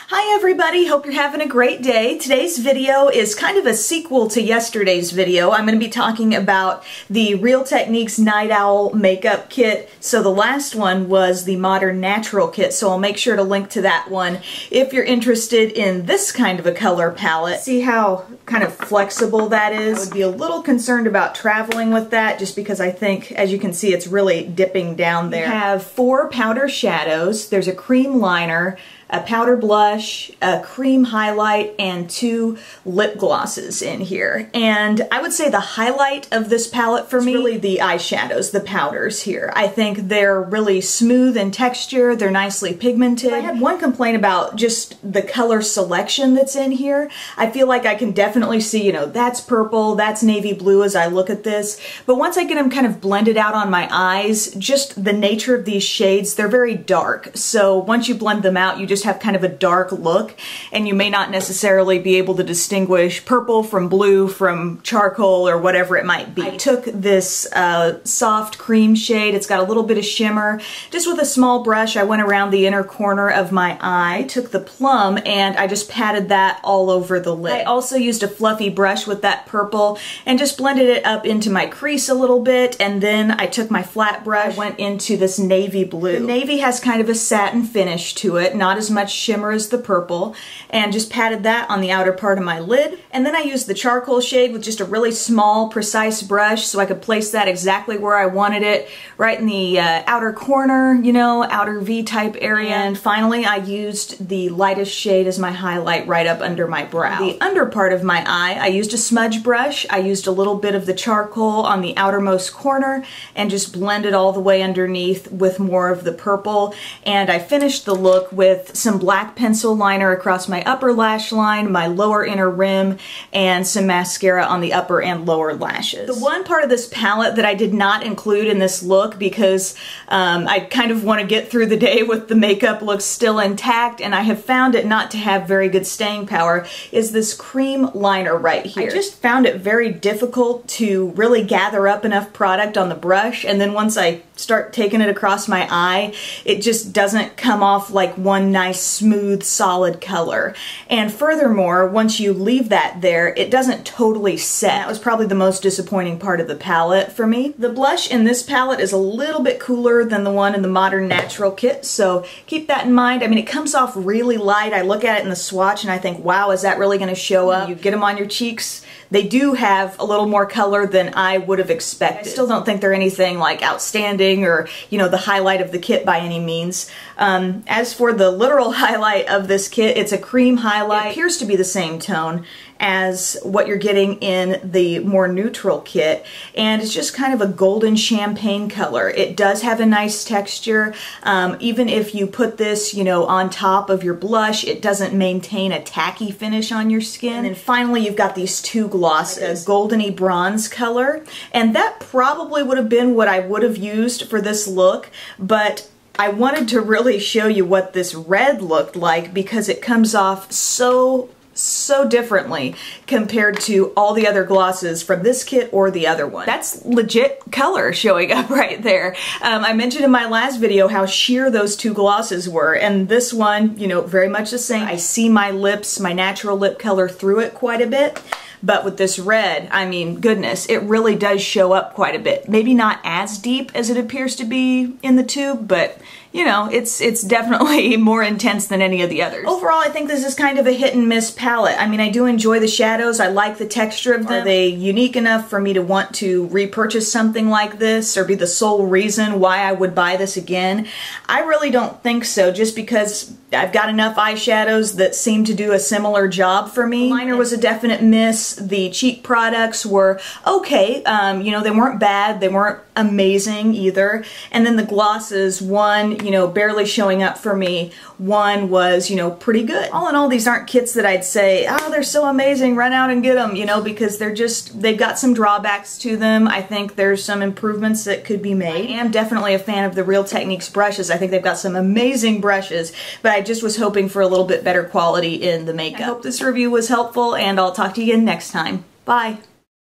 Hi everybody, hope you're having a great day. Today's video is kind of a sequel to yesterday's video. I'm going to be talking about the Real Techniques Night Owl makeup kit. So the last one was the Modern Natural kit, so I'll make sure to link to that one if you're interested in this kind of a color palette. See how kind of flexible that is? I would be a little concerned about traveling with that just because I think, as you can see, it's really dipping down there. You have 4 powder shadows, there's a cream liner, a powder blush, a cream highlight, and 2 lip glosses in here. And I would say the highlight of this palette for me is really the eyeshadows, the powders here. I think they're really smooth in texture, they're nicely pigmented. I had one complaint about just the color selection that's in here. I feel like I can definitely see, that's purple, that's navy blue as I look at this. But once I get them kind of blended out on my eyes, just the nature of these shades, they're very dark. So once you blend them out, you just have kind of a dark look, and you may not necessarily be able to distinguish purple from blue from charcoal or whatever it might be. I took this soft cream shade, it's got a little bit of shimmer. Just with a small brush, I went around the inner corner of my eye, took the plum, and I just patted that all over the lid. I also used a fluffy brush with that purple and just blended it up into my crease a little bit, and then I took my flat brush, went into this navy blue. The navy has kind of a satin finish to it, not as much shimmer as the purple, and just patted that on the outer part of my lid. And then I used the charcoal shade with just a really small, precise brush so I could place that exactly where I wanted it, right in the outer corner, outer V-type area. And finally I used the lightest shade as my highlight right up under my brow. The under part of my eye, I used a smudge brush. I used a little bit of the charcoal on the outermost corner and just blended all the way underneath with more of the purple. And I finished the look with some black pencil liner across my upper lash line, my lower inner rim, and some mascara on the upper and lower lashes. The one part of this palette that I did not include in this look because I kind of want to get through the day with the makeup look still intact, and I have found it not to have very good staying power, is this cream liner right here. I just found it very difficult to really gather up enough product on the brush, and then once I start taking it across my eye, it just doesn't come off like one nice smooth solid color. And furthermore, once you leave that there, it doesn't totally set. That was probably the most disappointing part of the palette for me. The blush in this palette is a little bit cooler than the one in the Modern Natural kit, so keep that in mind. I mean, it comes off really light. I look at it in the swatch and I think, wow, is that really going to show up? You get them on your cheeks, they do have a little more color than I would have expected. I still don't think they're anything like outstanding or, the highlight of the kit by any means. As for the literal highlight of this kit, it's a cream highlight. It appears to be the same tone as what you're getting in the more neutral kit, and it's just kind of a golden champagne color. It does have a nice texture. Even if you put this, on top of your blush, it doesn't maintain a tacky finish on your skin. And then finally you've got these 2 glosses, a goldeny bronze color, and that probably would have been what I would have used for this look, but I wanted to really show you what this red looked like because it comes off so differently compared to all the other glosses from this kit or the other one. That's legit color showing up right there. I mentioned in my last video how sheer those 2 glosses were, and this one, very much the same. I see my lips, my natural lip color through it quite a bit. But with this red, I mean, goodness, it really does show up quite a bit. Maybe not as deep as it appears to be in the tube, but it's definitely more intense than any of the others. Overall, I think this is kind of a hit and miss palette. I mean, I do enjoy the shadows. I like the texture of them. Are they unique enough for me to want to repurchase something like this or be the sole reason why I would buy this again? I really don't think so, just because I've got enough eyeshadows that seem to do a similar job for me. The liner was a definite miss. The cheek products were okay. They weren't bad. They weren't amazing either. And then the glosses, one, barely showing up for me. One was, pretty good. All in all, these aren't kits that I'd say, oh, they're so amazing, run out and get them, because they've got some drawbacks to them. I think there's some improvements that could be made. I am definitely a fan of the Real Techniques brushes. I think they've got some amazing brushes, but I just was hoping for a little bit better quality in the makeup. I hope this review was helpful, and I'll talk to you again next time. Bye.